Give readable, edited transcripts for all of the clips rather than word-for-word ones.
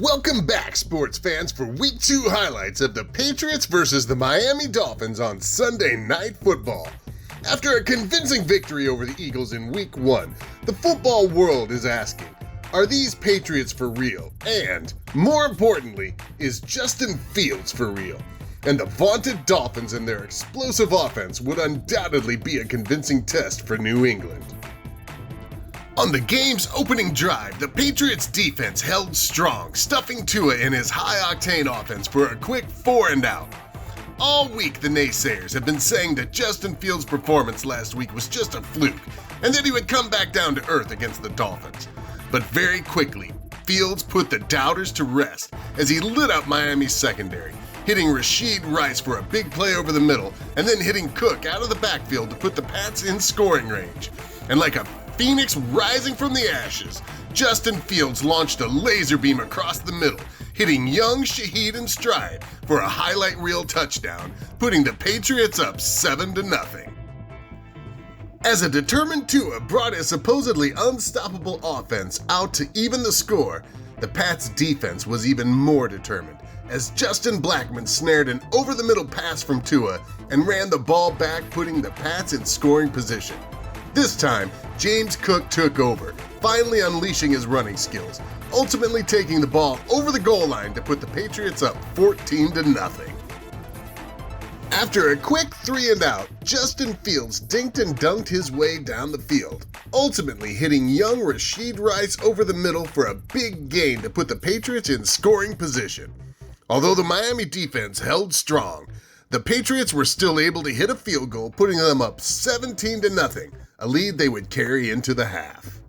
Welcome back, sports fans, for Week 2 highlights of the Patriots versus the Miami Dolphins on Sunday Night Football. After a convincing victory over the Eagles in Week 1, the football world is asking, are these Patriots for real? And, more importantly, is Justin Fields for real? And the vaunted Dolphins and their explosive offense would undoubtedly be a convincing test for New England. On the game's opening drive, the Patriots defense held strong, stuffing Tua in his high-octane offense for a quick 4-and-out. All week, the naysayers have been saying that Justin Fields' performance last week was just a fluke, and that he would come back down to earth against the Dolphins. But very quickly, Fields put the doubters to rest as he lit up Miami's secondary, hitting Rashid Rice for a big play over the middle, and then hitting Cook out of the backfield to put the Pats in scoring range. And like a phoenix rising from the ashes, Justin Fields launched a laser beam across the middle, hitting young Shaheed in stride for a highlight reel touchdown, putting the Patriots up 7-0. As a determined Tua brought his supposedly unstoppable offense out to even the score, the Pats' defense was even more determined, as Justin Blackmon snared an over-the-middle pass from Tua and ran the ball back, putting the Pats in scoring position. This time, James Cook took over, finally unleashing his running skills, ultimately taking the ball over the goal line to put the Patriots up 14-0. After a quick 3-and-out, Justin Fields dinked and dunked his way down the field, ultimately hitting young Rashid Rice over the middle for a big gain to put the Patriots in scoring position. Although the Miami defense held strong, the Patriots were still able to hit a field goal, putting them up 17-0, a lead they would carry into the half.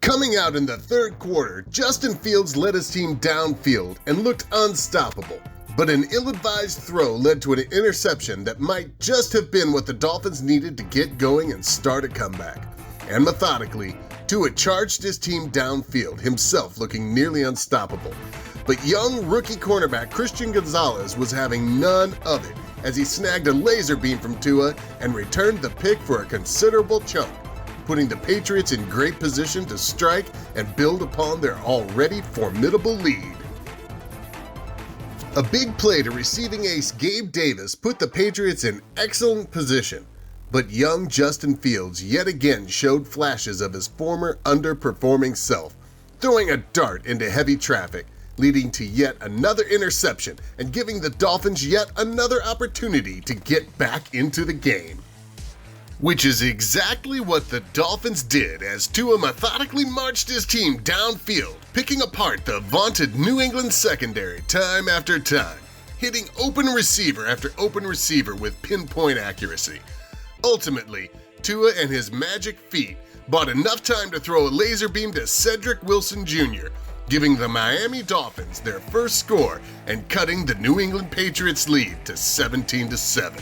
Coming out in the third quarter, Justin Fields led his team downfield and looked unstoppable, but an ill-advised throw led to an interception that might just have been what the Dolphins needed to get going and start a comeback. And methodically, Tua charged his team downfield, himself looking nearly unstoppable. But young rookie cornerback Christian Gonzalez was having none of it as he snagged a laser beam from Tua and returned the pick for a considerable chunk, putting the Patriots in great position to strike and build upon their already formidable lead. A big play to receiving ace Gabe Davis put the Patriots in excellent position, but young Justin Fields yet again showed flashes of his former underperforming self, throwing a dart into heavy traffic, leading to yet another interception and giving the Dolphins yet another opportunity to get back into the game. Which is exactly what the Dolphins did as Tua methodically marched his team downfield, picking apart the vaunted New England secondary time after time, hitting open receiver after open receiver with pinpoint accuracy. Ultimately, Tua and his magic feet bought enough time to throw a laser beam to Cedric Wilson Jr., giving the Miami Dolphins their first score and cutting the New England Patriots lead to 17-7.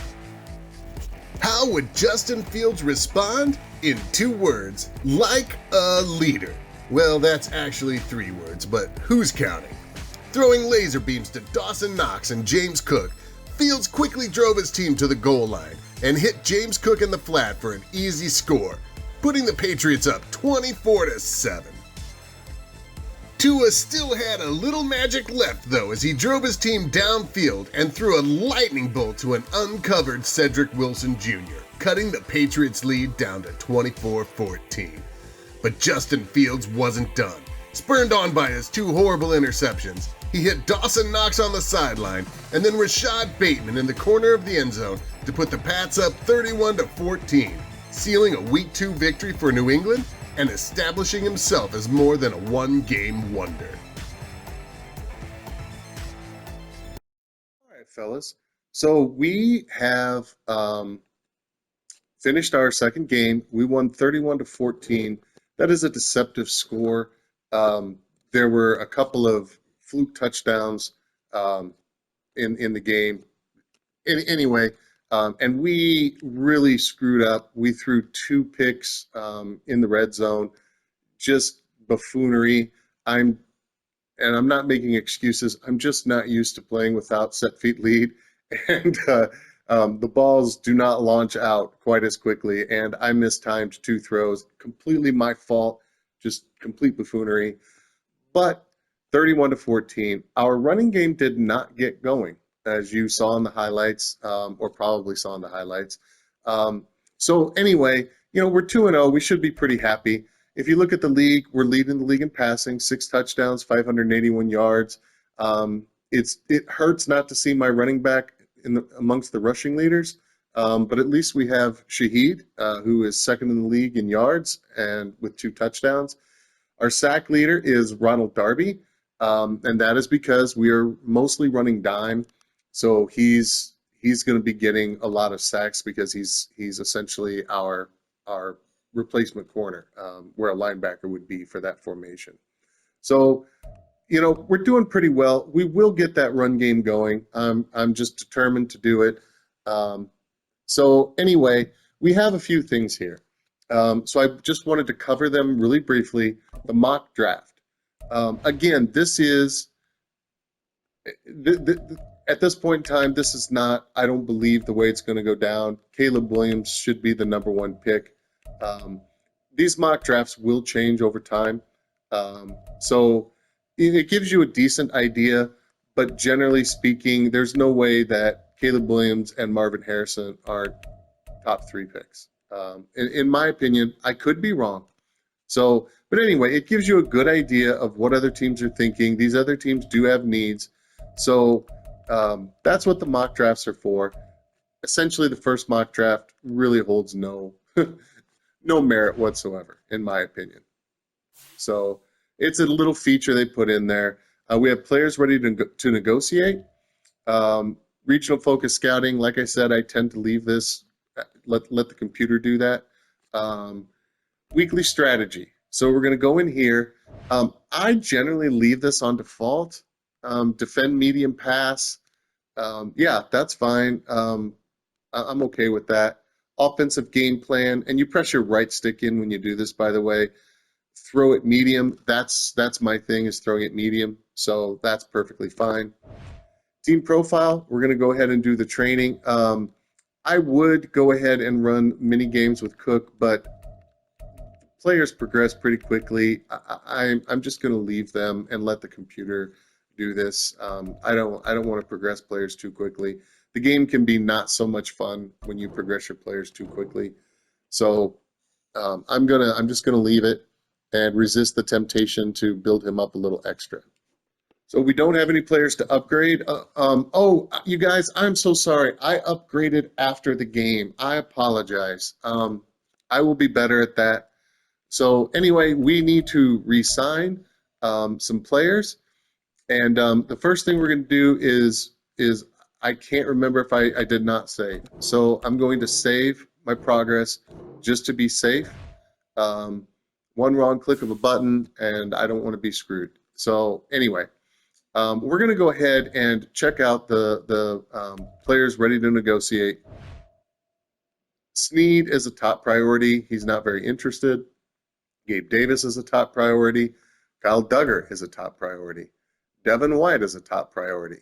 How would Justin Fields respond? In 2 words, like a leader. Well, that's actually 3 words, but who's counting? Throwing laser beams to Dawson Knox and James Cook, Fields quickly drove his team to the goal line and hit James Cook in the flat for an easy score, putting the Patriots up 24-7. Tua still had a little magic left, though, as he drove his team downfield and threw a lightning bolt to an uncovered Cedric Wilson Jr., cutting the Patriots' lead down to 24-14. But Justin Fields wasn't done. Spurned on by his 2 horrible interceptions, he hit Dawson Knox on the sideline and then Rashad Bateman in the corner of the end zone to put the Pats up 31-14, sealing a Week 2 victory for New England and establishing himself as more than a one-game wonder. All right, fellas. So we have finished our second game. We won 31-14. That is a deceptive score. There were a couple of fluke touchdowns in the game. Anyway, and we really screwed up. We threw 2 picks in the red zone, just buffoonery. I'm not making excuses. I'm just not used to playing without set feet lead, and the balls do not launch out quite as quickly. And I mistimed 2 throws. Completely my fault. Just complete buffoonery. But 31-14. Our running game did not get going, as you saw in the highlights, or probably saw in the highlights. So anyway, we're 2-0. We should be pretty happy. If you look at the league, we're leading the league in passing, 6 touchdowns, 581 yards. It hurts not to see my running back amongst the rushing leaders, but at least we have Shaheed, who is second in the league in yards and with 2 touchdowns. Our sack leader is Ronald Darby, and that is because we are mostly running dime. So he's going to be getting a lot of sacks because he's essentially our replacement corner, where a linebacker would be for that formation. So, we're doing pretty well. We will get that run game going. I'm just determined to do it. So anyway, we have a few things here. So I just wanted to cover them really briefly. The mock draft. Again, this is at this point in time, this is not, I don't believe, the way it's going to go down. Caleb Williams should be the #1 pick. These mock drafts will change over time. So it gives you a decent idea, but generally speaking, there's no way that Caleb Williams and Marvin Harrison are top 3 picks. In my opinion, I could be wrong. So, but anyway, it gives you a good idea of what other teams are thinking. These other teams do have needs. So that's what the mock drafts are for. Essentially, the first mock draft really holds no merit whatsoever, in my opinion. So it's a little feature they put in there. We have players ready to negotiate. Regional focus scouting, like I said, I tend to leave this, let the computer do that. Weekly strategy. So we're going to go in here. I generally leave this on default. Defend medium pass. Yeah, that's fine. I'm okay with that. Offensive game plan, and you press your right stick in when you do this, by the way. Throw it medium. That's my thing, is throwing it medium. So that's perfectly fine. Team profile, we're going to go ahead and do the training. I would go ahead and run mini games with Cook, but players progress pretty quickly. I'm just going to leave them and let the computer do this. I don't want to progress players too quickly. The game can be not so much fun when you progress your players too quickly. So I'm just gonna leave it and resist the temptation to build him up a little extra. So we don't have any players to upgrade. Oh, you guys, I'm so sorry. I upgraded after the game. I apologize. I will be better at that. So anyway, we need to re-sign some players. And the first thing we're going to do is I can't remember if I did not save. So I'm going to save my progress just to be safe. One wrong click of a button, and I don't want to be screwed. So anyway, we're going to go ahead and check out the players ready to negotiate. Snead is a top priority. He's not very interested. Gabe Davis is a top priority. Kyle Duggar is a top priority. Devin White is a top priority.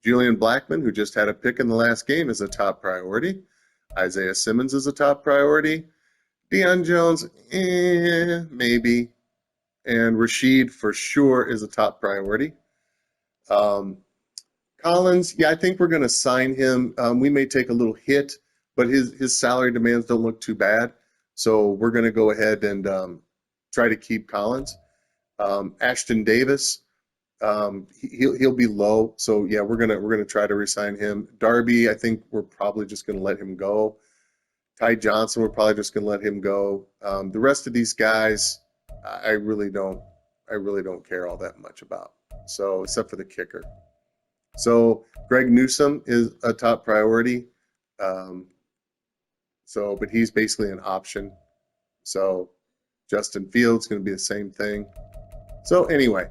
Julian Blackman, who just had a pick in the last game, is a top priority. Isaiah Simmons is a top priority. Deion Jones, maybe. And Rashid, for sure, is a top priority. Collins, yeah, I think we're going to sign him. We may take a little hit, but his salary demands don't look too bad. So we're going to go ahead and try to keep Collins. Ashton Davis, he'll be low. So yeah, we're gonna try to re-sign him. Darby, I think we're probably just gonna let him go. Ty Johnson, we're probably just gonna let him go. The rest of these guys, I really don't care all that much about. So except for the kicker. So Greg Newsome is a top priority. But he's basically an option. So Justin Fields going to be the same thing. So anyway,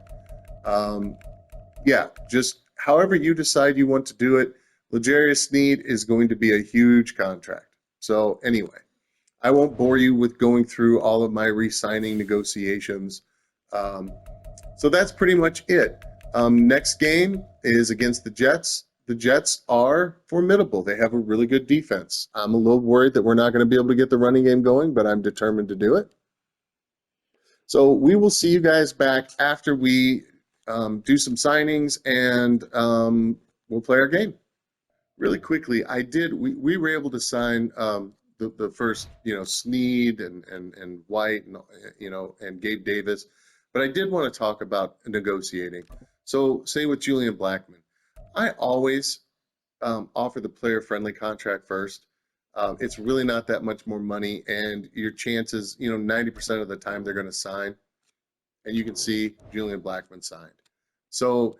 yeah, just however you decide you want to do it. L'Jarius Sneed is going to be a huge contract. So anyway, I won't bore you with going through all of my re-signing negotiations. So that's pretty much it. Next game is against the Jets. The Jets are formidable. They have a really good defense. I'm a little worried that we're not going to be able to get the running game going, but I'm determined to do it. So we will see you guys back after we do some signings, and we'll play our game. Really quickly, we were able to sign the first, Snead and White, and and Gabe Davis, but I did want to talk about negotiating. So, say with Julian Blackman, I always offer the player-friendly contract first. It's really not that much more money, and your chances, 90% of the time they're going to sign, and you can see Julian Blackman signed. So,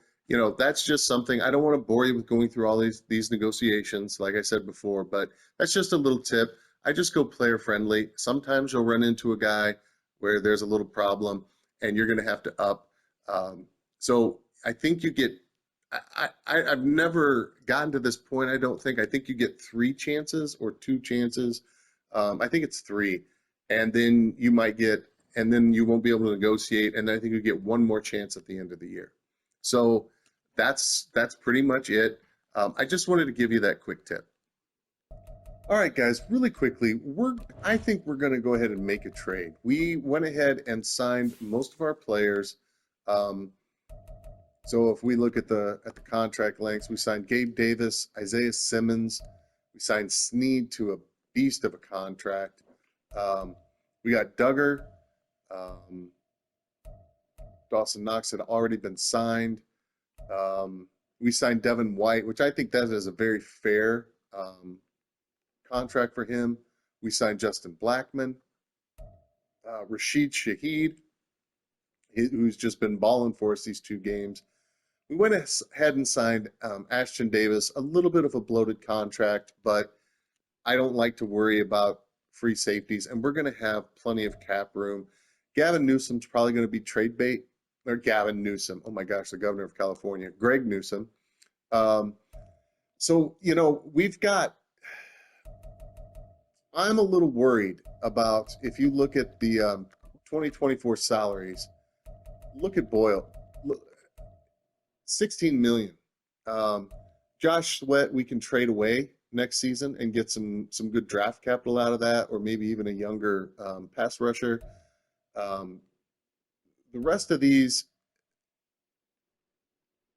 that's just something. I don't want to bore you with going through all these negotiations, like I said before, but that's just a little tip. I just go player friendly. Sometimes you'll run into a guy where there's a little problem, and you're going to have to up. So I think you get. I've never gotten to this point. I don't think. I think you get three chances or two chances. I think it's three, and then you might get, and then you won't be able to negotiate, and then I think you get one more chance at the end of the year. So that's pretty much it. I just wanted to give you that quick tip. All right, guys, really quickly, I think we're going to go ahead and make a trade. We went ahead and signed most of our players. Um, so if we look at the contract lengths, we signed Gabe Davis, Isaiah Simmons. We signed Snead to a beast of a contract. Um, we got Duggar. Um, Dawson Knox had already been signed. We signed Devin White, which I think that is a very fair contract for him. We signed Justin Blackman, Rashid Shaheed, who's just been balling for us these two games. We went ahead and signed Ashton Davis, a little bit of a bloated contract, but I don't like to worry about free safeties, and we're going to have plenty of cap room. Gavin Newsom's probably going to be trade bait, or Gavin Newsom. Oh my gosh, the governor of California, Greg Newsom. So, we've got, I'm a little worried about, if you look at the 2024 salaries, look at Boyle, look, 16 million. Josh Sweat, we can trade away next season and get some good draft capital out of that, or maybe even a younger pass rusher. The rest of these,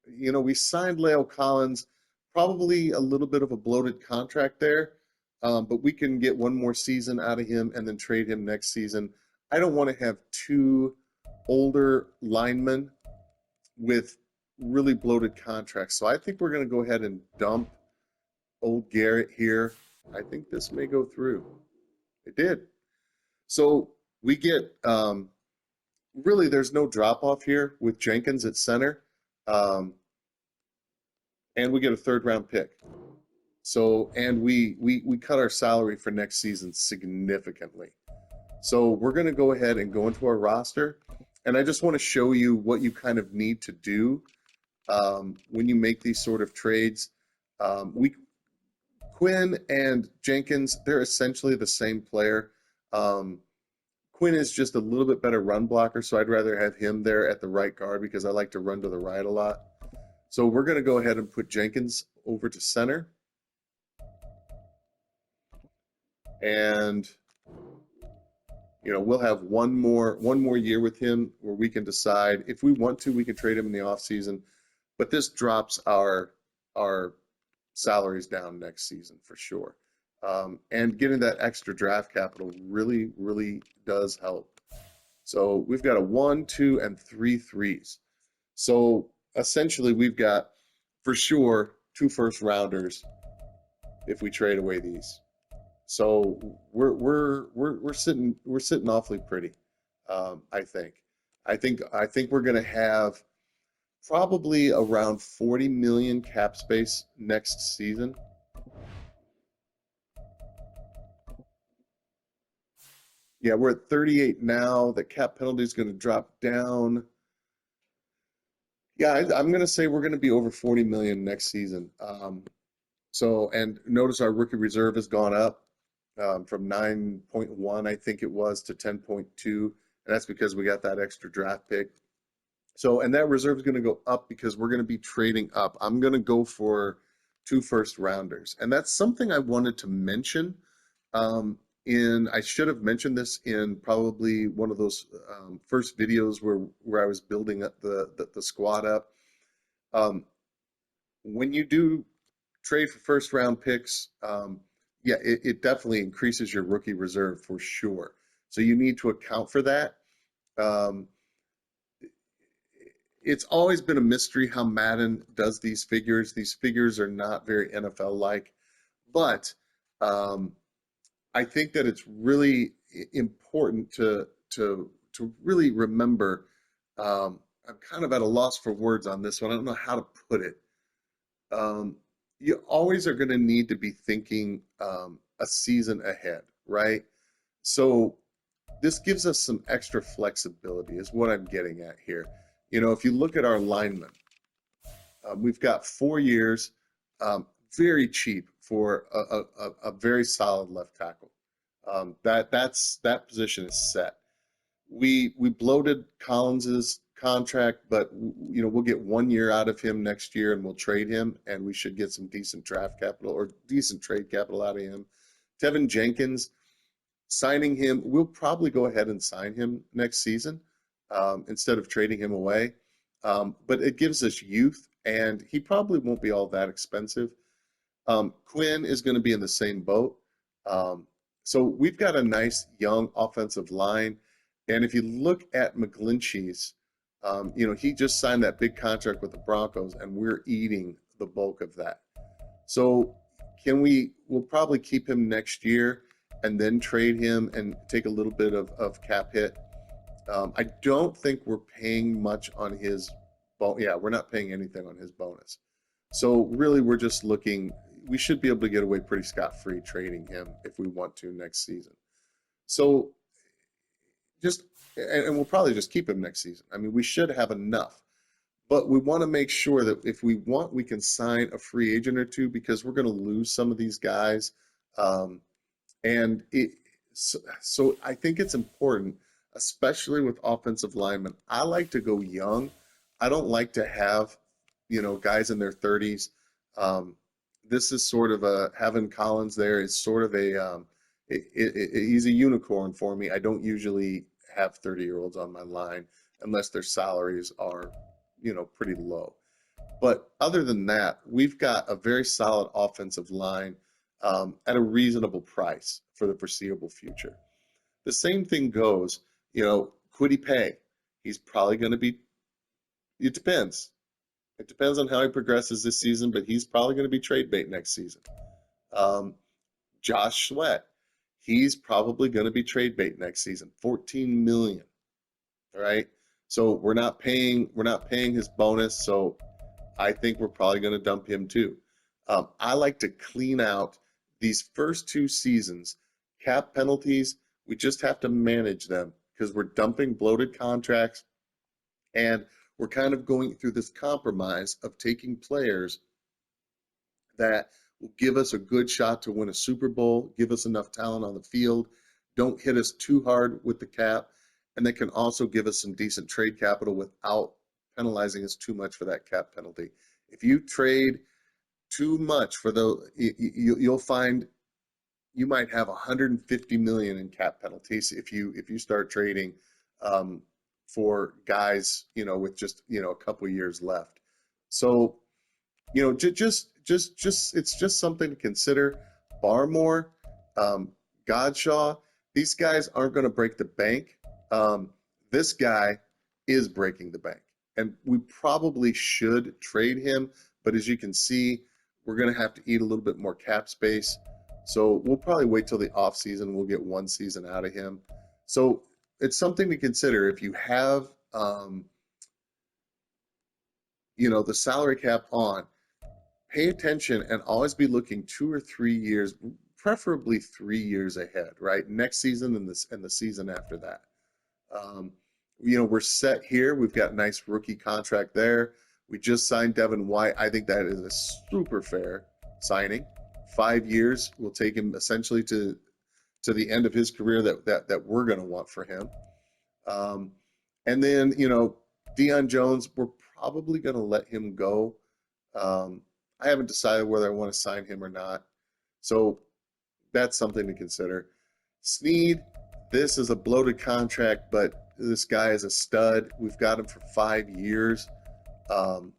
we signed Leo Collins, probably a little bit of a bloated contract there, but we can get one more season out of him and then trade him next season. I don't want to have two older linemen with really bloated contracts. So I think we're going to go ahead and dump old Garrett here. I think this may go through. It did. So we get, really, there's no drop off here with Jenkins at center. And we get a third round pick. So, and we cut our salary for next season significantly. So we're going to go ahead and go into our roster. And I just want to show you what you kind of need to do when you make these sort of trades. Quinn and Jenkins, they're essentially the same player. Quinn is just a little bit better run blocker, so I'd rather have him there at the right guard because I like to run to the right a lot. So we're going to go ahead and put Jenkins over to center. And we'll have one more year with him where we can decide if we want to, we can trade him in the offseason. But this drops our salaries down next season for sure. And getting that extra draft capital really, really does help. So we've got a 1, 2, and 3 threes. So essentially we've got for sure 2 first rounders if we trade away these. So we're sitting awfully pretty. I think we're going to have probably around 40 million cap space next season. Yeah, we're at 38 now. The cap penalty is going to drop down. Yeah, I'm going to say we're going to be over 40 million next season. So, and notice our rookie reserve has gone up from 9.1, I think it was, to 10.2. And that's because we got that extra draft pick. So, and that reserve is going to go up because we're going to be trading up. I'm going to go for 2 first rounders. And that's something I wanted to mention. I should have mentioned this in probably one of those first videos where I was building up the squad up. Um, when you do trade for first round picks, yeah, it definitely increases your rookie reserve for sure. So you need to account for that. Um, it's always been a mystery how Madden does these figures. These figures are not very NFL-like, but um, I think that it's really important to really remember. I'm kind of at a loss for words on this one. I don't know how to put it. Um, you always are going to need to be thinking a season ahead, right? So this gives us some extra flexibility, is what I'm getting at here. If you look at our linemen, we've got 4 years, very cheap for a very solid left tackle. That position is set. We bloated Collins's contract, but we'll get 1 year out of him next year, and we'll trade him, and we should get some decent draft capital or decent trade capital out of him. Tevin Jenkins, signing him, we'll probably go ahead and sign him next season instead of trading him away. But it gives us youth, and he probably won't be all that expensive. Quinn is going to be in the same boat. So we've got a nice young offensive line. And if you look at McGlinchey's, he just signed that big contract with the Broncos, and we're eating the bulk of that. So we'll probably keep him next year and then trade him and take a little bit of cap hit. I don't think we're paying much on his yeah, we're not paying anything on his bonus. So really, we're just looking. We should be able to get away pretty scot-free trading him if we want to next season. So just, and we'll probably just keep him next season. I mean, we should have enough, but we want to make sure that if we want, we can sign a free agent or two, because we're going to lose some of these guys. Um, and so I think it's important, especially with offensive linemen. I like to go young. I don't like to have, guys in their 30s. This is sort of having Collins there is sort of he's a unicorn for me. I don't usually have 30-year-olds on my line unless their salaries are, pretty low. But other than that, we've got a very solid offensive line at a reasonable price for the foreseeable future. The same thing goes, Kwity Paye. He's probably going to be, it depends. It depends on how he progresses this season, but he's probably going to be trade bait next season. Um, Josh Sweat, he's probably going to be trade bait next season. 14 million. All right. So we're not paying his bonus. So I think we're probably going to dump him too. I like to clean out these first 2 seasons. Cap penalties, we just have to manage them because we're dumping bloated contracts, and we're kind of going through this compromise of taking players that will give us a good shot to win a Super Bowl, give us enough talent on the field, don't hit us too hard with the cap, and they can also give us some decent trade capital without penalizing us too much for that cap penalty. If you trade too much for you'll find you might have 150 million in cap penalties if you start trading for guys with just a couple years left. So just it's just something to consider. Barmore, Godshaw, these guys aren't going to break the bank. This guy is breaking the bank, and we probably should trade him. But as you can see, we're going to have to eat a little bit more cap space. So we'll probably wait till the off season. We'll get 1 season out of him. So it's something to consider if you have, the salary cap on. Pay attention and always be looking 2 or 3 years, preferably 3 years ahead, right? Next season and the season after that. We're set here. We've got a nice rookie contract there. We just signed Devin White. I think that is a super fair signing. 5 years will take him essentially to the end of his career that we're going to want for him. And then, Deion Jones, we're probably going to let him go. I haven't decided whether I want to sign him or not. So that's something to consider. Snead, this is a bloated contract, but this guy is a stud. We've got him for 5 years. Um,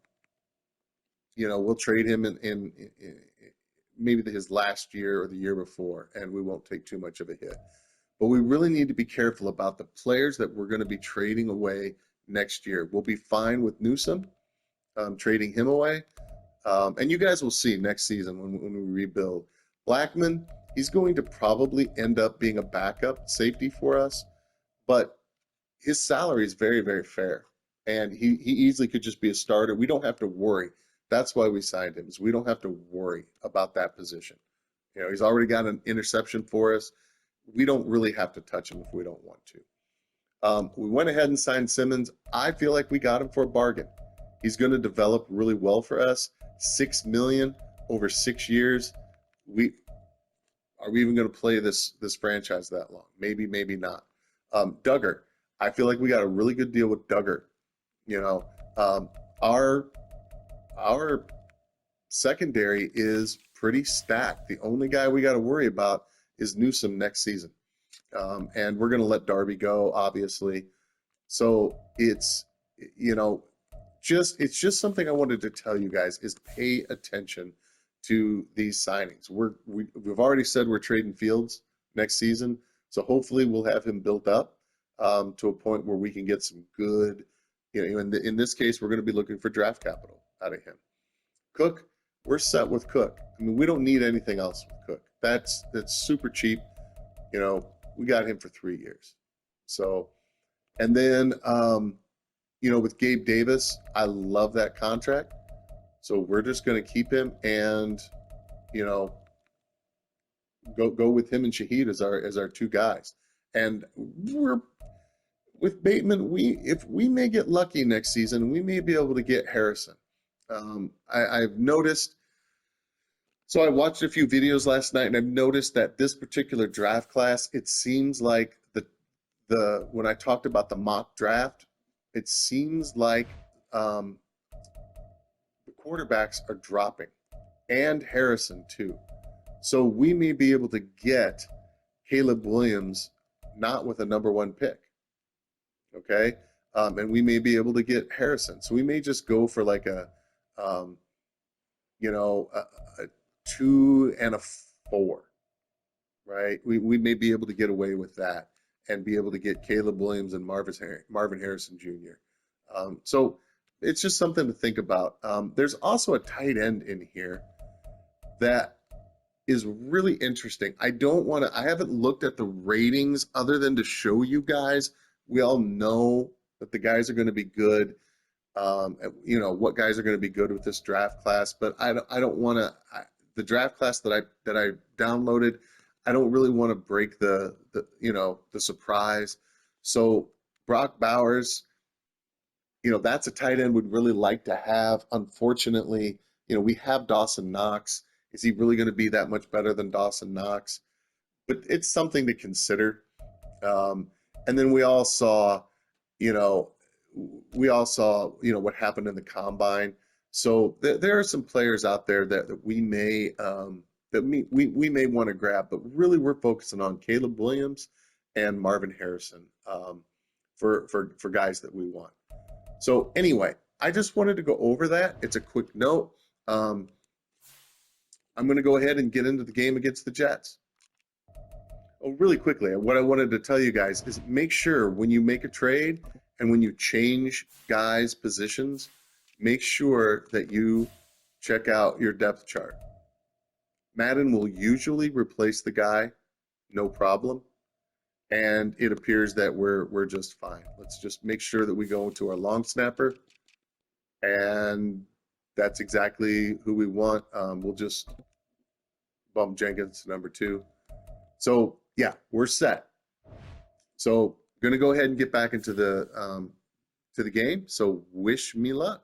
we'll trade him in maybe his last year or the year before, and we won't take too much of a hit. But we really need to be careful about the players that we're going to be trading away next year. We'll be fine with Newsom, trading him away. And you guys will see next season when we rebuild. Blackman, he's going to probably end up being a backup safety for us, but his salary is very, very fair. And he easily could just be a starter. We don't have to worry. That's why we signed him, is we don't have to worry about that position. He's already got an interception for us. We don't really have to touch him if we don't want to. We went ahead and signed Simmons. I feel like we got him for a bargain. He's going to develop really well for us. $6 million over 6 years. Are we even going to play this franchise that long? Maybe, maybe not. Duggar, I feel like we got a really good deal with Duggar. Our secondary is pretty stacked. The only guy we got to worry about is Newsom next season, and we're going to let Darby go, obviously. So it's just something I wanted to tell you guys is pay attention to these signings. We've already said we're trading Fields next season, so hopefully we'll have him built up to a point where we can get some good. In this case, we're going to be looking for draft capital out of him. Cook, we're set with Cook. I mean, we don't need anything else with Cook. That's super cheap. We got him for 3 years. So, and then with Gabe Davis, I love that contract. So we're just going to keep him and go with him and Shaheed as our two guys. And we're with Bateman, if we may get lucky next season, we may be able to get Harrison. I've noticed. So I watched a few videos last night, and I've noticed that this particular draft class, it seems like the when I talked about the mock draft, it seems like the quarterbacks are dropping, and Harrison too. So we may be able to get Caleb Williams not with a number 1 pick. Okay, and we may be able to get Harrison. So we may just go for like a 2 and a 4, right? We may be able to get away with that and be able to get Caleb Williams and Marvin Harrison Jr. So it's just something to think about. There's also a tight end in here that is really interesting. I haven't looked at the ratings other than to show you guys. We all know that the guys are going to be good. What guys are going to be good with this draft class, but I don't want to. The draft class that I downloaded, I don't really want to break the surprise. So Brock Bowers, that's a tight end we'd really like to have. Unfortunately, we have Dawson Knox. Is he really going to be that much better than Dawson Knox? But it's something to consider. And then we all saw what happened in the combine. So there are some players out there that we may we may want to grab, but really we're focusing on Caleb Williams and Marvin Harrison for guys that we want. So anyway, I just wanted to go over that. It's a quick note. I'm going to go ahead and get into the game against the Jets. Oh, really quickly, what I wanted to tell you guys is make sure when you make a trade and when you change guys' positions, make sure that you check out your depth chart. Madden will usually replace the guy, no problem, and it appears that we're just fine. Let's just make sure that we go into our long snapper, and that's exactly who we want. We'll just bump Jenkins to number 2. So yeah, we're set. So I'm going to go ahead and get back into the game. So wish me luck.